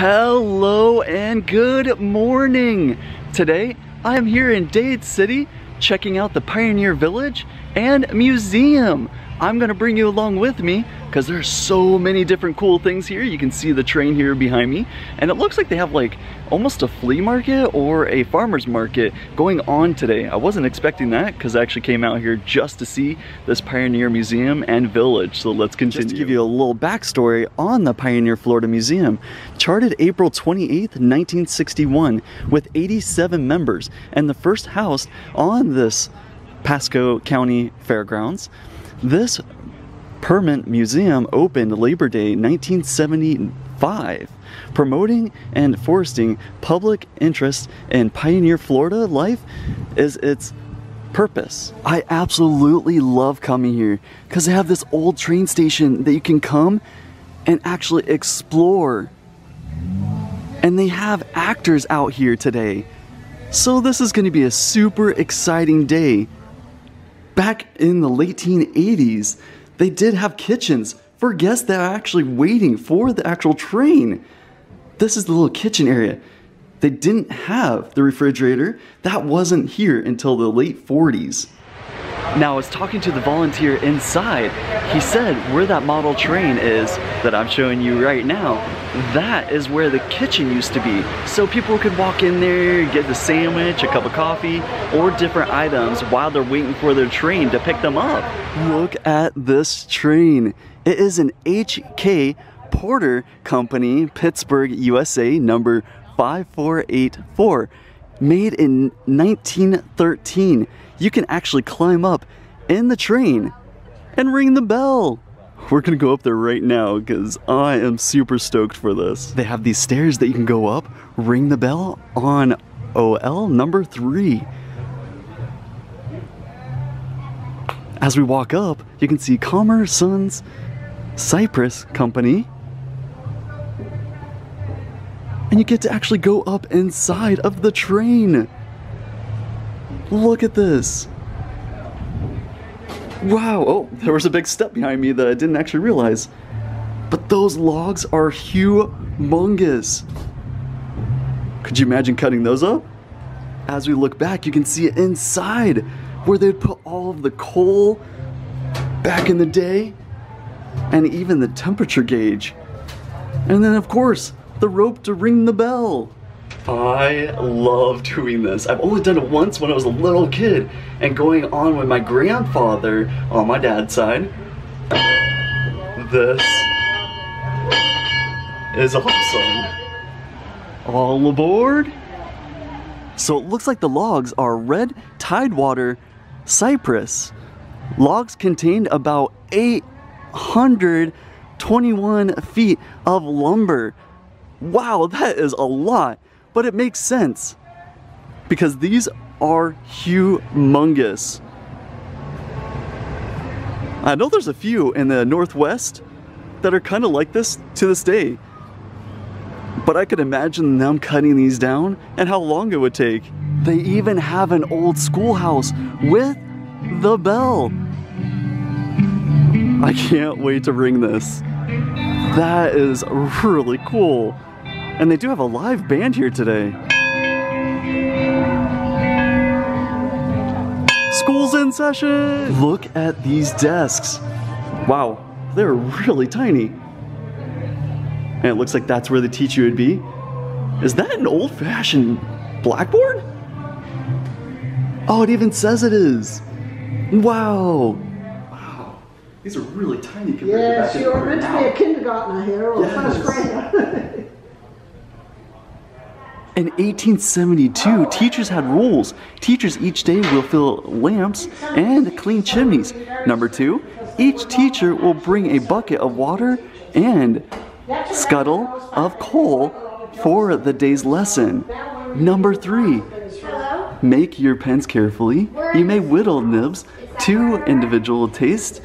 Hello and good morning! Today I am here in Dade City checking out the Pioneer Village and Museum. I'm gonna bring you along with me because there's so many different cool things here. You can see the train here behind me, and it looks like they have like almost a flea market or a farmer's market going on today. I wasn't expecting that because I actually came out here just to see this Pioneer Museum and Village. So let's continue. Just to give you a little backstory on the Pioneer Florida Museum. Charted April 28th, 1961 with 87 members and the first house on this Pasco County Fairgrounds. This permanent museum opened Labor Day 1975, promoting and fostering public interest in Pioneer Florida life is its purpose. I absolutely love coming here because they have this old train station that you can come and actually explore. And they have actors out here today. So this is going to be a super exciting day. Back in the late 1880s, they did have kitchens for guests that are actually waiting for the actual train. This is the little kitchen area. They didn't have the refrigerator. That wasn't here until the late 40s. Now I was talking to the volunteer inside. He said where that model train is that I'm showing you right now, that is where the kitchen used to be. So people could walk in there, get the sandwich, a cup of coffee, or different items while they're waiting for their train to pick them up. Look at this train. It is an H.K. Porter Company, Pittsburgh, USA, number 5484, made in 1913. You can actually climb up in the train and ring the bell. We're gonna go up there right now because I am super stoked for this. They have these stairs that you can go up, ring the bell on OL number 3. As we walk up, you can see Calmer Sons Cypress Company. And you get to actually go up inside of the train. Look at this. Wow, oh, there was a big step behind me that I didn't actually realize. But those logs are humongous. Could you imagine cutting those up? As we look back, you can see it inside where they'd put all of the coal back in the day and even the temperature gauge. And then of course, the rope to ring the bell. I love doing this. I've only done it once when I was a little kid and going on with my grandfather on my dad's side. This is awesome. All aboard. So it looks like the logs are red tidewater cypress. Logs contained about 821 feet of lumber. Wow, that is a lot. But it makes sense because these are humongous. I know there's a few in the Northwest that are kind of like this to this day. But I could imagine them cutting these down and how long it would take. They even have an old schoolhouse with the bell. I can't wait to ring this. That is really cool. And they do have a live band here today. School's in session! Look at these desks. Wow, they're really tiny. And it looks like that's where the teacher would be. Is that an old-fashioned blackboard? Oh, it even says it is. Wow. Wow. These are really tiny compared to back in the day. Yes, you're meant to be a kindergartner here or first grader. In 1872, teachers had rules. Teachers each day will fill lamps and clean chimneys. Number 2, each teacher will bring a bucket of water and scuttle of coal for the day's lesson. Number 3, make your pens carefully. You may whittle nibs to individual taste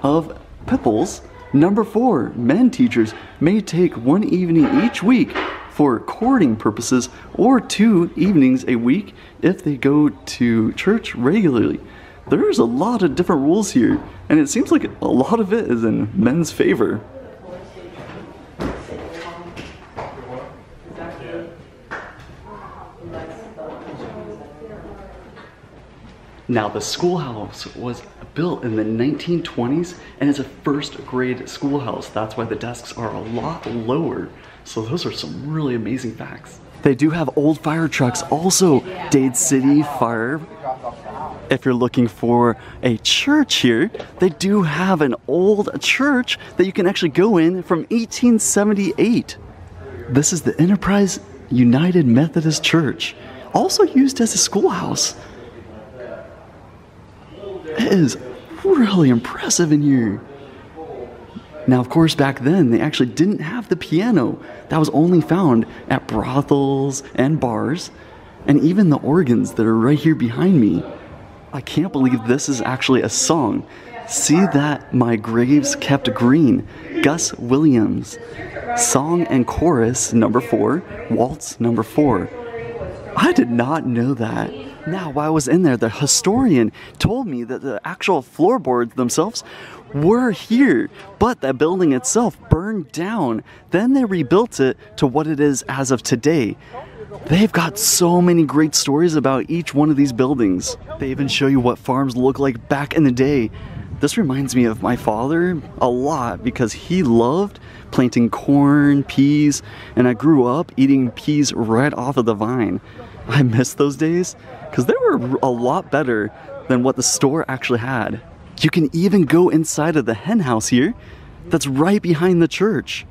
of pipples. Number 4, men teachers may take one evening each week for courting purposes or 2 evenings a week if they go to church regularly. There's a lot of different rules here, and it seems like a lot of it is in men's favor. Now, the schoolhouse was built in the 1920s and is a first grade schoolhouse. That's why the desks are a lot lower. So those are some really amazing facts. They do have old fire trucks also, Dade City Fire. If you're looking for a church here, they do have an old church that you can actually go in from 1878. This is the Enterprise United Methodist Church, also used as a schoolhouse. It is really impressive in here. Now, of course, back then, they actually didn't have the piano. That was only found at brothels and bars, and even the organs that are right here behind me. I can't believe this is actually a song. See That My Graves Kept Green, Gus Williams. Song and chorus number 4, waltz number 4. I did not know that. Now, while I was in there, the historian told me that the actual floorboards themselves were here, but that building itself burned down. Then they rebuilt it to what it is as of today. They've got so many great stories about each one of these buildings. They even show you what farms look like back in the day. This reminds me of my father a lot because he loved planting corn, peas, and I grew up eating peas right off of the vine. I miss those days because they were a lot better than what the store actually had. You can even go inside of the hen house here that's right behind the church.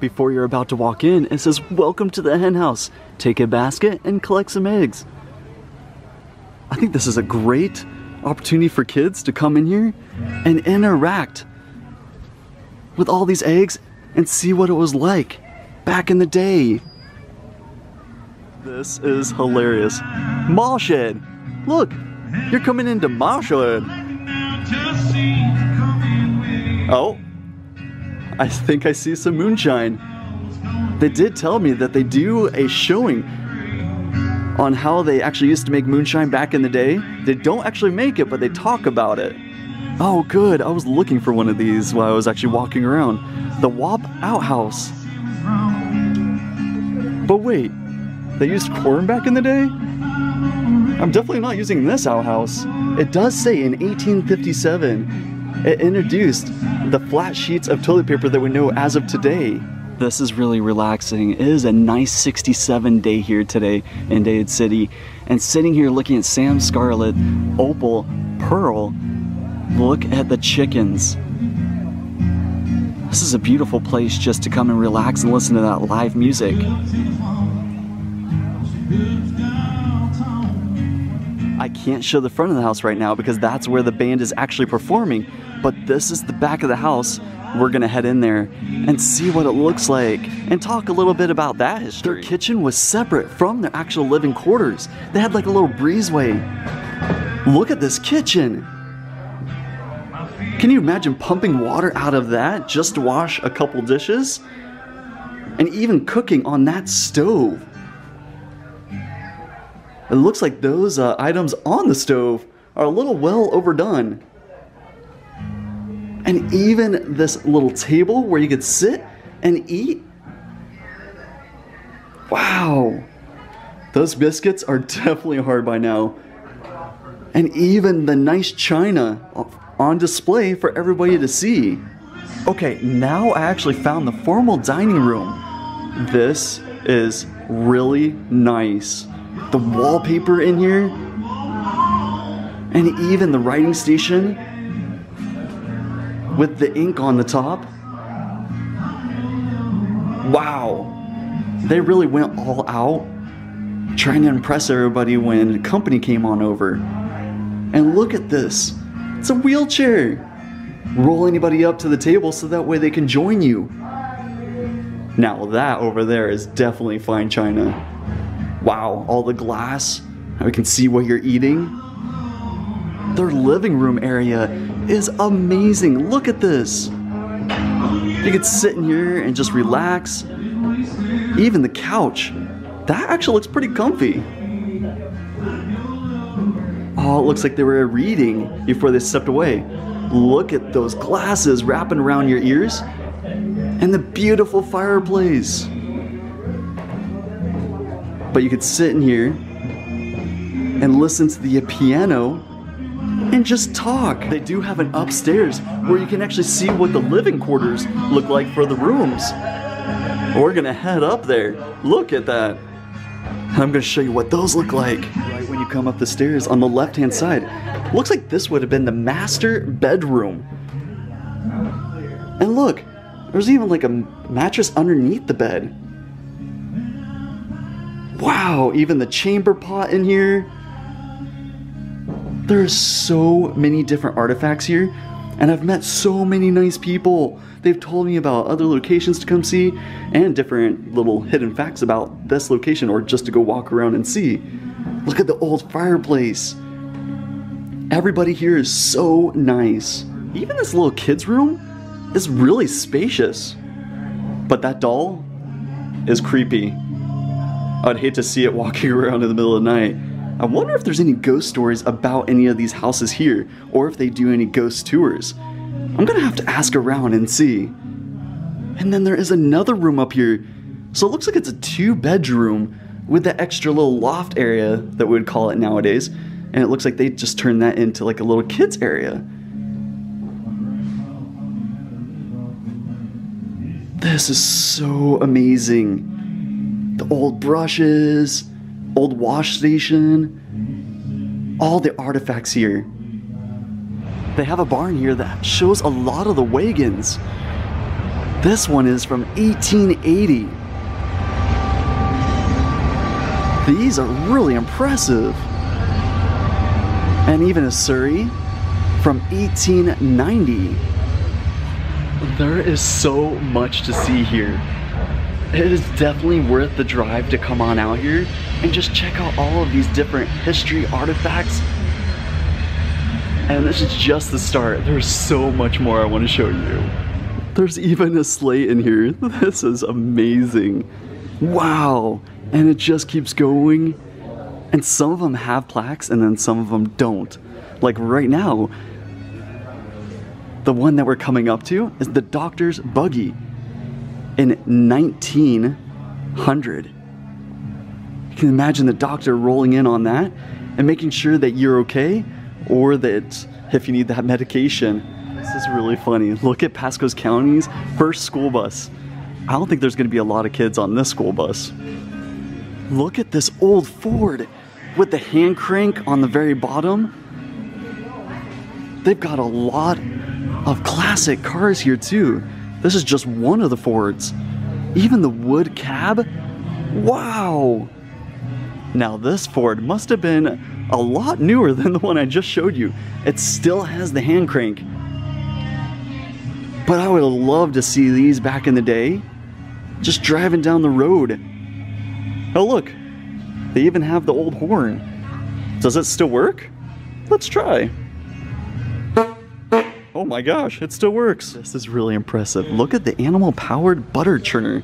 Before you're about to walk in, it says, "Welcome to the hen house. Take a basket and collect some eggs." I think this is a great opportunity for kids to come in here and interact with all these eggs and see what it was like back in the day. This is hilarious. Mall shed. Look, you're coming into mall shed. Oh, I think I see some moonshine. They did tell me that they do a showing on how they actually used to make moonshine back in the day. They don't actually make it, but they talk about it. Oh, good. I was looking for one of these while I was actually walking around. The Wop Outhouse. But wait, they used corn back in the day? I'm definitely not using this outhouse. It does say in 1857, it introduced the flat sheets of toilet paper that we know as of today. This is really relaxing. It is a nice 67 day here today in Dade City. And sitting here looking at Sam Scarlet, Opal, Pearl, look at the chickens. This is a beautiful place just to come and relax and listen to that live music. I can't show the front of the house right now because that's where the band is actually performing, but this is the back of the house. We're gonna head in there and see what it looks like and talk a little bit about that history. Their kitchen was separate from their actual living quarters. They had like a little breezeway. Look at this kitchen. Can you imagine pumping water out of that just to wash a couple dishes? And even cooking on that stove. It looks like those items on the stove are a little well overdone. And even this little table where you could sit and eat. Wow. Those biscuits are definitely hard by now. And even the nice china on display for everybody to see. Okay, now I actually found the formal dining room. This is really nice. The wallpaper in here, and even the writing station with the ink on the top. Wow, they really went all out trying to impress everybody when company came on over. And look at this, it's a wheelchair. Roll anybody up to the table so that way they can join you. Now that over there is definitely fine china. Wow, all the glass. Now we can see what you're eating. Their living room area is amazing. Look at this. You could sit in here and just relax. Even the couch. That actually looks pretty comfy. Oh, it looks like they were reading before they stepped away. Look at those glasses wrapping around your ears. And the beautiful fireplace. but you could sit in here and listen to the piano and just talk. They do have an upstairs where you can actually see what the living quarters look like for the rooms. We're gonna head up there. Look at that. And I'm gonna show you what those look like. Right when you come up the stairs on the left-hand side, looks like this would have been the master bedroom. And look, there's even like a mattress underneath the bed. Wow, even the chamber pot in here. There's so many different artifacts here, and I've met so many nice people. They've told me about other locations to come see and different little hidden facts about this location or just to go walk around and see. Look at the old fireplace. Everybody here is so nice. Even this little kid's room is really spacious. But that doll is creepy. I'd hate to see it walking around in the middle of the night. I wonder if there's any ghost stories about any of these houses here, or if they do any ghost tours. I'm gonna have to ask around and see. And then there is another room up here. So it looks like it's a 2-bedroom with the extra little loft area that we would call it nowadays. And it looks like they just turned that into like a little kids area. This is so amazing. The old brushes, old wash station, all the artifacts here. They have a barn here that shows a lot of the wagons. This one is from 1880. These are really impressive. And even a Surrey from 1890. There is so much to see here. It is definitely worth the drive to come on out here and just check out all of these different history artifacts. And this is just the start. There's so much more I want to show you. There's even a sleigh in here. This is amazing. Wow. And it just keeps going. And some of them have plaques and then some of them don't. Like right now, the one that we're coming up to is the doctor's buggy in 1900. You can imagine the doctor rolling in on that and making sure that you're okay, or that if you need that medication. This is really funny. Look at Pasco's County's first school bus. I don't think there's gonna be a lot of kids on this school bus. Look at this old Ford with the hand crank on the very bottom. They've got a lot of classic cars here too. This is just one of the Fords. Even the wood cab. Wow. Now this Ford must have been a lot newer than the one I just showed you. It still has the hand crank. But I would have loved to see these back in the day. Just driving down the road. Oh look, they even have the old horn. Does it still work? Let's try. Oh my gosh, it still works. This is really impressive. Look at the animal-powered butter churner.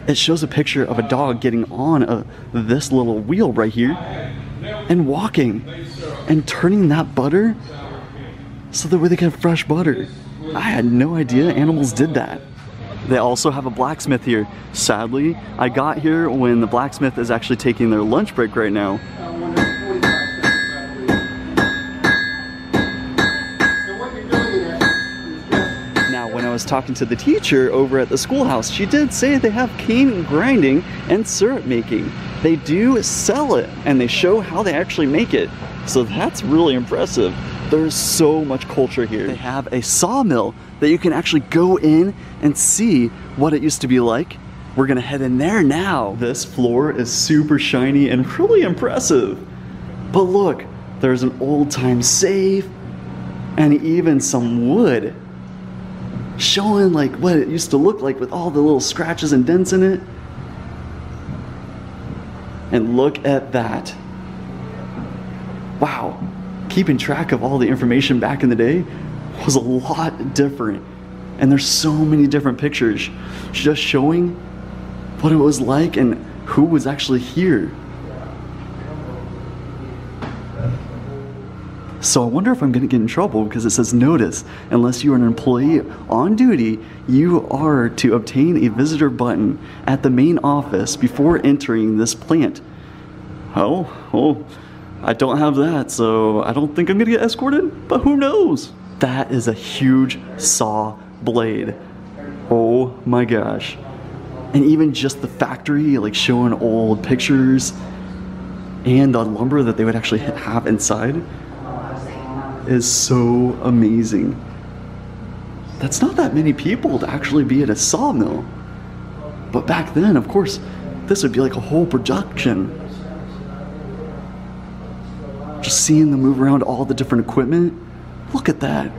It shows a picture of a dog getting on this little wheel right here and walking and turning that butter so that way they can have fresh butter. I had no idea animals did that. They also have a blacksmith here. Sadly, I got here when the blacksmith is actually taking their lunch break right now. Now, when I was talking to the teacher over at the schoolhouse, she did say they have cane grinding and syrup making. They do sell it, and they show how they actually make it. So that's really impressive. There's so much culture here. They have a sawmill that you can actually go in and see what it used to be like. We're gonna head in there now. This floor is super shiny and really impressive. But look, there's an old-time safe and even some wood showing like what it used to look like with all the little scratches and dents in it. And look at that. Wow. Keeping track of all the information back in the day was a lot different. And there's so many different pictures just showing what it was like and who was actually here. So So I wonder if I'm gonna get in trouble because it says notice, unless you are an employee on duty, you are to obtain a visitor button at the main office before entering this plant. Oh, well, I don't have that, so I don't think I'm gonna get escorted, but who knows? That is a huge saw blade. Oh my gosh. And even just the factory, like showing old pictures and the lumber that they would actually have inside is so amazing. That's not that many people to actually be at a sawmill. But back then, of course, this would be like a whole production. Just seeing them move around all the different equipment. Look at that.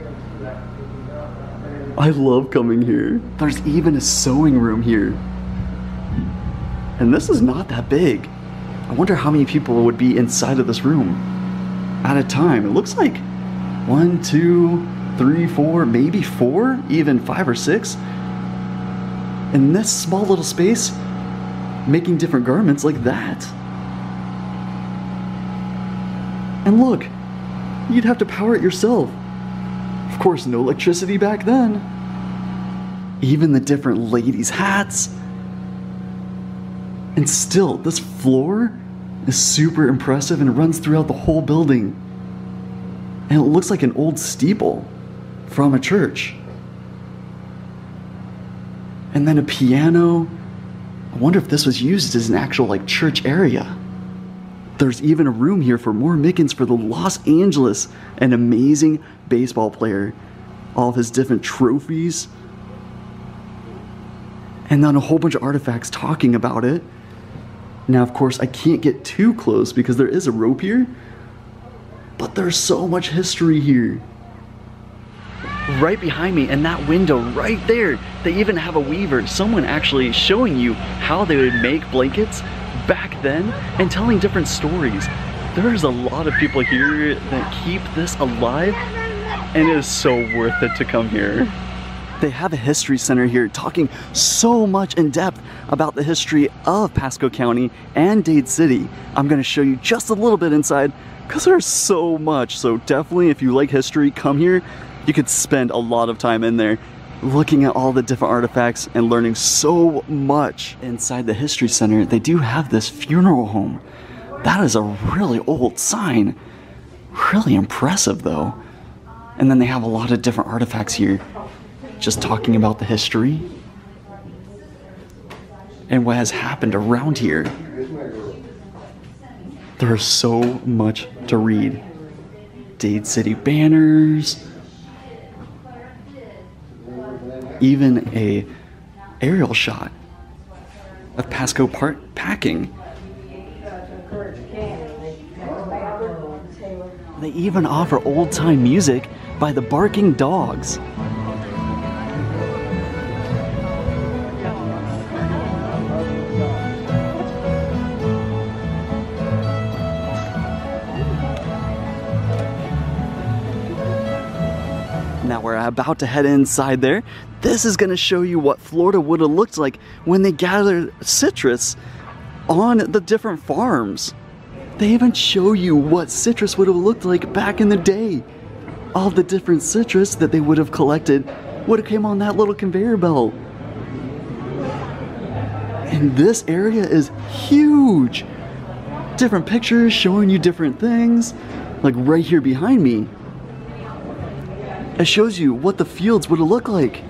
I love coming here. There's even a sewing room here. And this is not that big. I wonder how many people would be inside of this room at a time. It looks like 1, 2, 3, 4, maybe 4, even 5 or 6. In this small little space, making different garments like that. And look, you'd have to power it yourself. Of course, no electricity back then. Even the different ladies' hats. And still, this floor is super impressive and runs throughout the whole building. And it looks like an old steeple from a church. And then a piano. I wonder if this was used as an actual like church area. There's even a room here for more Mickens for the Los Angeles, an amazing baseball player. All of his different trophies. And then a whole bunch of artifacts talking about it. Now, of course, I can't get too close because there is a rope here. But there's so much history here. Right behind me in that window right there, they even have a weaver, someone actually showing you how they would make blankets back then and telling different stories. There's a lot of people here that keep this alive and it is so worth it to come here. They have a history center here talking so much in depth about the history of Pasco County and Dade City. I'm going to show you just a little bit inside because there's so much. So definitely if you like history, come here. You could spend a lot of time in there looking at all the different artifacts and learning so much. Inside the history center, they do have this funeral home. That is a really old sign. Really impressive though. And then they have a lot of different artifacts here, just talking about the history and what has happened around here. There's so much to read. Dade City banners. Even a aerial shot of Pasco packing. They even offer old-time music by the Barking Dogs. Now we're about to head inside there. This is going to show you what Florida would have looked like when they gathered citrus on the different farms. They even show you what citrus would have looked like back in the day. All the different citrus that they would have collected would have came on that little conveyor belt. And this area is huge. Different pictures showing you different things. Like right here behind me. It shows you what the fields would have looked like.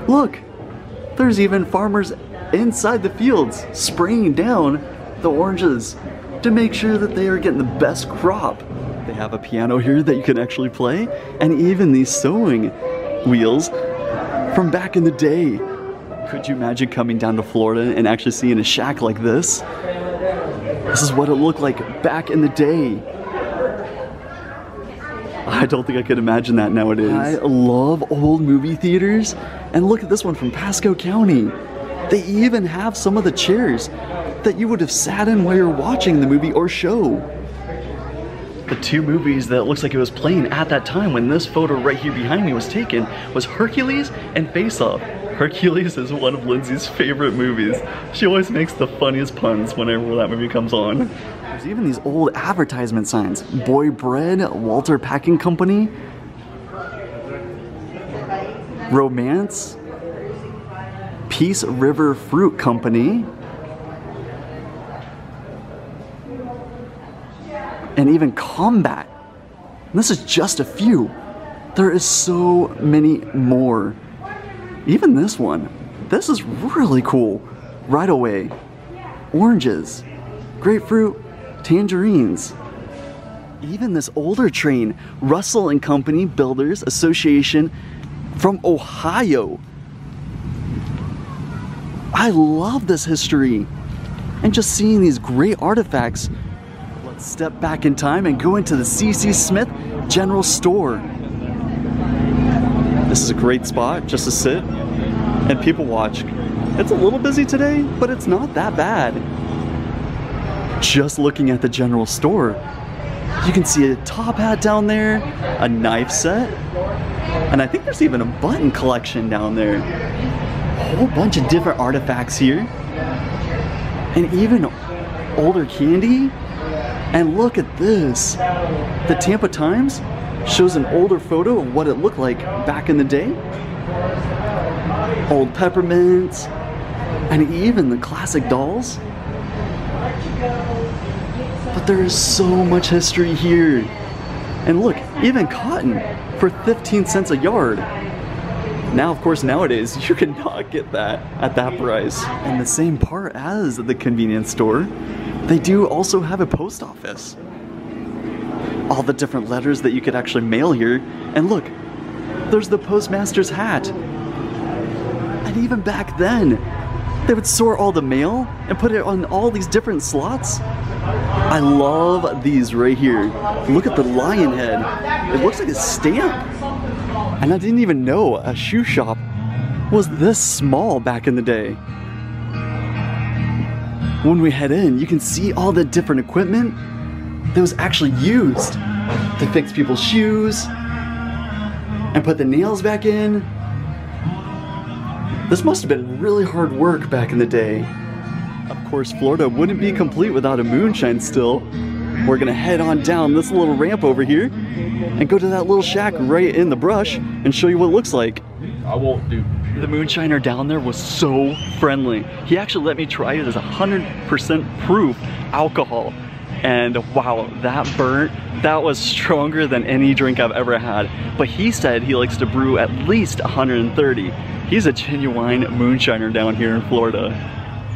Look, there's even farmers inside the fields spraying down the oranges to make sure that they are getting the best crop. They have a piano here that you can actually play, and even these sewing wheels from back in the day. Could you imagine coming down to Florida and actually seeing a shack like this? This is what it looked like back in the day. I don't think I could imagine that nowadays. I love old movie theaters. And look at this one from Pasco County. They even have some of the chairs that you would have sat in while you're watching the movie or show. The two movies that looks like it was playing at that time when this photo right here behind me was taken was Hercules and Face Off. Hercules is one of Lindsay's favorite movies. She always makes the funniest puns whenever that movie comes on. There's even these old advertisement signs. Boy Bread, Walter Packing Company, Romance, Peace River Fruit Company, and even Combat. And this is just a few. There is so many more. Even this one. This is really cool. Right Away, oranges, grapefruit, tangerines. Even this older train, Russell and Company Builders Association from Ohio. I love this history. And just seeing these great artifacts. Let's step back in time and go into the C.C. Smith General Store. This is a great spot just to sit and people watch. It's a little busy today, but it's not that bad. Just looking at the general store, you can see a top hat down there, a knife set, and I think there's even a button collection down there. A whole bunch of different artifacts here, and even older candy. And look at this. The Tampa Times shows an older photo of what it looked like back in the day. Old peppermints, and even the classic dolls. But there is so much history here. And look, even cotton for 15 cents a yard. Now, of course, nowadays, you cannot get that at that price. And the same part as the convenience store, they do also have a post office. All the different letters that you could actually mail here. And look, there's the postmaster's hat. And even back then, they would sort all the mail and put it on all these different slots. I love these right here. Look at the lion head. It looks like a stamp. And I didn't even know a shoe shop was this small back in the day. When we head in, you can see all the different equipment that was actually used to fix people's shoes and put the nails back in. This must have been really hard work back in the day. Of course, Florida wouldn't be complete without a moonshine still. We're gonna head on down this little ramp over here and go to that little shack right in the brush and show you what it looks like. I won't do. The moonshiner down there was so friendly. He actually let me try it as 100% proof alcohol. And wow, that burnt. That was stronger than any drink I've ever had. But he said he likes to brew at least 130. He's a genuine moonshiner down here in Florida.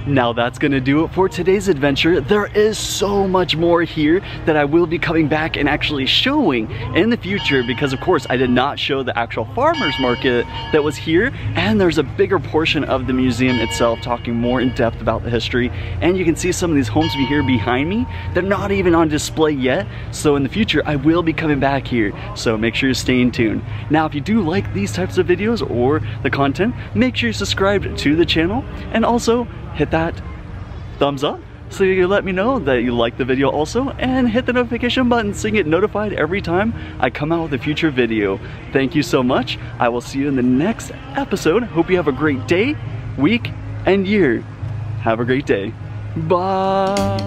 Now that's gonna do it for today's adventure. There is so much more here that I will be coming back and actually showing in the future, because of course I did not show the actual farmers market that was here, and there's a bigger portion of the museum itself talking more in depth about the history. And you can see some of these homes here behind me. They're not even on display yet, so in the future I will be coming back here, so make sure you're staying tuned. Now if you do like these types of videos or the content, make sure you're subscribed to the channel, and also hit that thumbs up so you can let me know that you like the video also, and hit the notification button so you get notified every time I come out with a future video. Thank you so much. I will see you in the next episode. Hope you have a great day, week, and year. Have a great day. Bye.